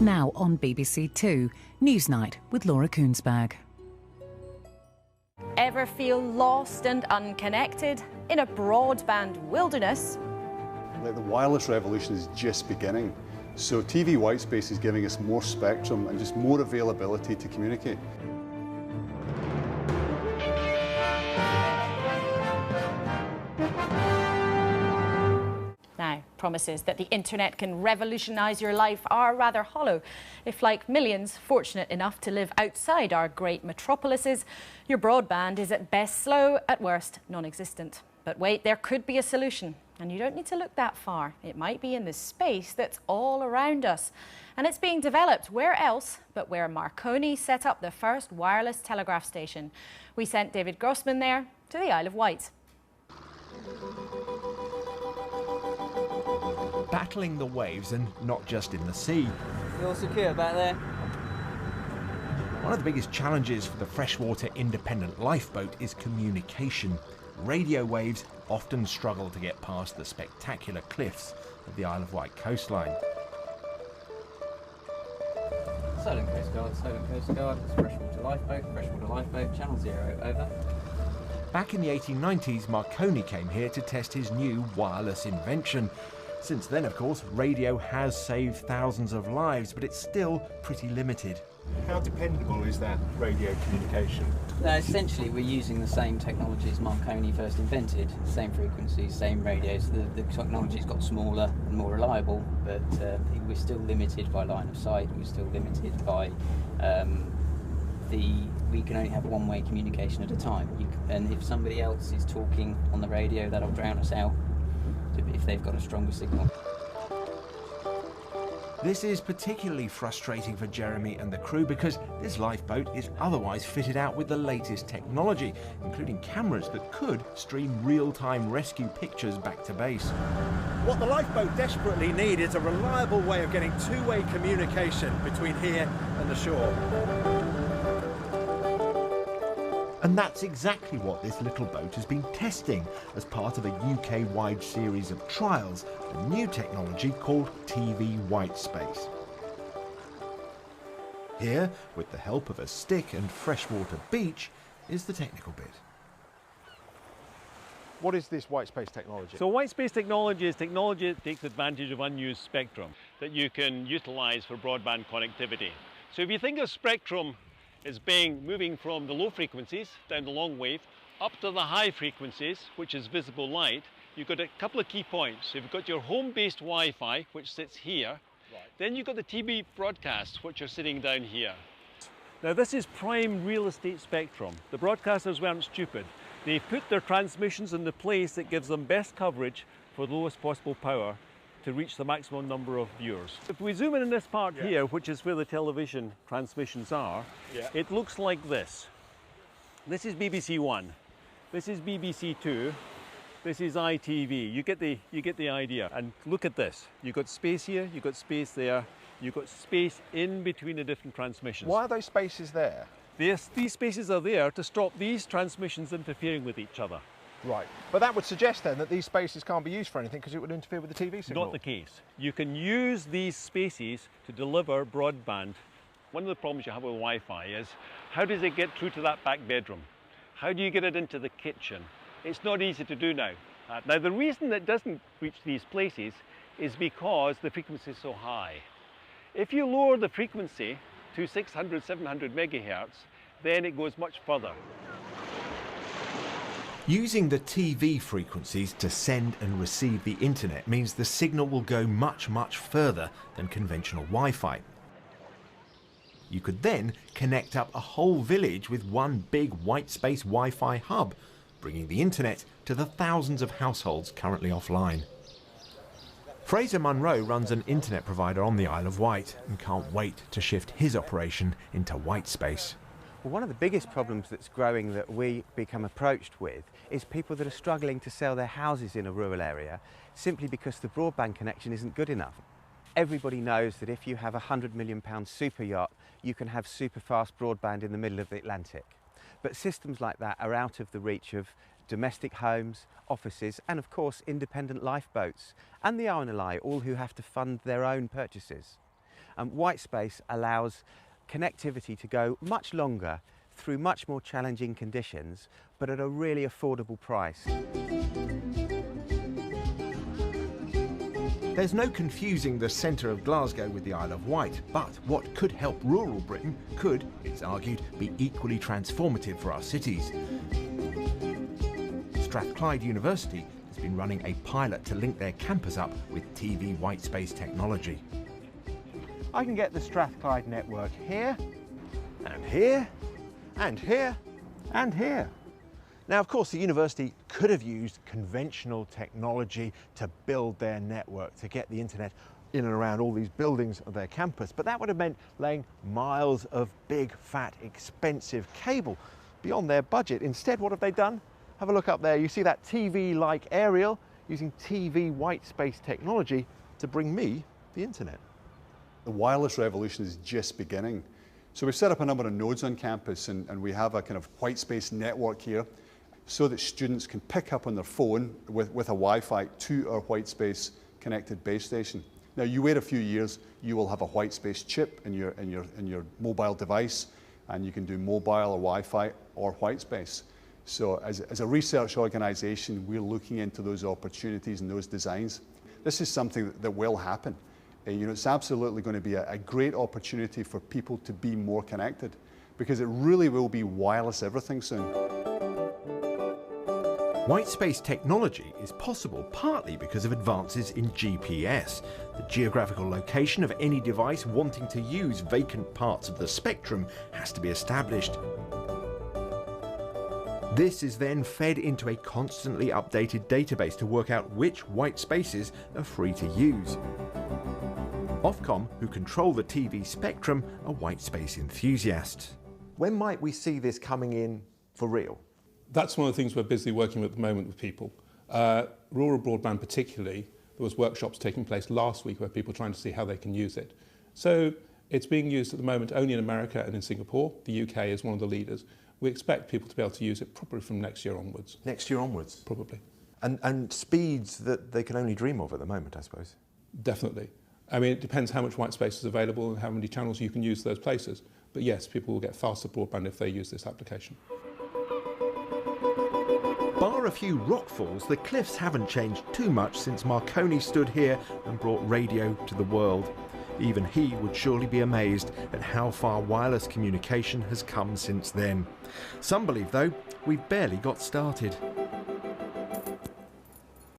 Now on BBC Two, Newsnight with Laura Koonsberg. Ever feel lost and unconnected in a broadband wilderness? The wireless revolution is just beginning. So TV whitespace is giving us more spectrum and just more availability to communicate. Now, promises that the internet can revolutionise your life are rather hollow if, like millions fortunate enough to live outside our great metropolises, your broadband is at best slow, at worst non-existent. But wait, there could be a solution. And you don't need to look that far. It might be in the space that's all around us. And it's being developed where else but where Marconi set up the first wireless telegraph station. We sent David Grossman there to the Isle of Wight. Battling the waves, and not just in the sea. You're secure back there. One of the biggest challenges for the freshwater independent lifeboat is communication. Radio waves often struggle to get past the spectacular cliffs of the Isle of Wight coastline. Southern Coast Guard, it's freshwater lifeboat, channel 0, over. Back in the 1890s, Marconi came here to test his new wireless invention. Since then, of course, radio has saved thousands of lives, but it's still pretty limited. How dependable is that radio communication? Essentially, we're using the same technologies Marconi first invented, same frequencies, same radios. The technology's got smaller and more reliable, but we're still limited by line of sight. We're still limited by we can only have one-way communication at a time. And if somebody else is talking on the radio, that'll drown us out if they've got a stronger signal. This is particularly frustrating for Jeremy and the crew because this lifeboat is otherwise fitted out with the latest technology, including cameras that could stream real-time rescue pictures back to base. What the lifeboat desperately need is a reliable way of getting two-way communication between here and the shore. And that's exactly what this little boat has been testing as part of a UK-wide series of trials, a new technology called TV Whitespace. Here, with the help of a stick and freshwater beach, is the technical bit. What is this whitespace technology? So whitespace technology is technology that takes advantage of unused spectrum that you can utilise for broadband connectivity. So if you think of spectrum is moving from the low frequencies down the long wave up to the high frequencies, which is visible light, you've got a couple of key points. So you've got your home-based Wi-Fi, which sits here. Right. Then you've got the TV broadcasts, which are sitting down here. Now this is prime real estate spectrum. The broadcasters weren't stupid. They put their transmissions in the place that gives them best coverage for the lowest possible power to reach the maximum number of viewers. If we zoom in this part here, which is where the television transmissions are, it looks like this. This is BBC One, this is BBC Two, this is ITV. You get the idea. And look at this. You've got space here, you've got space there, you've got space in between the different transmissions. Why are those spaces there? These spaces are there to stop these transmissions interfering with each other. Right, but that would suggest then that these spaces can't be used for anything because it would interfere with the TV signal. Not the case. You can use these spaces to deliver broadband. One of the problems you have with Wi-Fi is how does it get through to that back bedroom? How do you get it into the kitchen? It's not easy to do now. Now the reason it doesn't reach these places is because the frequency is so high. If you lower the frequency to 600, 700 megahertz, then it goes much further. Using the TV frequencies to send and receive the internet means the signal will go much, much further than conventional Wi-Fi. You could then connect up a whole village with one big whitespace Wi-Fi hub, bringing the internet to the thousands of households currently offline. Fraser Munro runs an internet provider on the Isle of Wight and can't wait to shift his operation into whitespace. Well, one of the biggest problems that's growing that we become approached with is people that are struggling to sell their houses in a rural area simply because the broadband connection isn't good enough. Everybody knows that if you have a £100 million super yacht, you can have super fast broadband in the middle of the Atlantic. But systems like that are out of the reach of domestic homes, offices, and of course independent lifeboats, and the RNLI, all who have to fund their own purchases. White space allows connectivity to go much longer through much more challenging conditions, but at a really affordable price. There's no confusing the centre of Glasgow with the Isle of Wight, but what could help rural Britain could, it's argued, be equally transformative for our cities. Strathclyde University has been running a pilot to link their campus up with TV whitespace technology. I can get the Strathclyde network here, and here, and here, and here. Now, of course, the university could have used conventional technology to build their network, to get the internet in and around all these buildings of their campus, but that would have meant laying miles of big, fat, expensive cable beyond their budget. Instead, what have they done? Have a look up there. You see that TV-like aerial using TV whitespace technology to bring me the internet. The wireless revolution is just beginning. So we've set up a number of nodes on campus, and we have a kind of whitespace network here so that students can pick up on their phone with a Wi-Fi to our whitespace connected base station. Now, you wait a few years, you will have a whitespace chip in your mobile device, and you can do mobile or Wi-Fi or whitespace. So as a research organisation, we're looking into those opportunities and those designs. This is something that will happen. You know, it's absolutely going to be a great opportunity for people to be more connected, because it really will be wireless everything soon. Whitespace technology is possible partly because of advances in GPS. The geographical location of any device wanting to use vacant parts of the spectrum has to be established. This is then fed into a constantly updated database to work out which white spaces are free to use. Ofcom, who control the TV spectrum, are whitespace enthusiasts. When might we see this coming in for real? That's one of the things we're busy working with at the moment with people. Rural broadband particularly, there was workshops taking place last week where people are trying to see how they can use it. So it's being used at the moment only in America and in Singapore. The UK is one of the leaders. We expect people to be able to use it probably from next year onwards. Next year onwards? Probably. And speeds that they can only dream of at the moment, I suppose? Definitely. I mean, it depends how much white space is available and how many channels you can use those places. But yes, people will get faster broadband if they use this application. Bar a few rockfalls, the cliffs haven't changed too much since Marconi stood here and brought radio to the world. Even he would surely be amazed at how far wireless communication has come since then. Some believe, though, we've barely got started.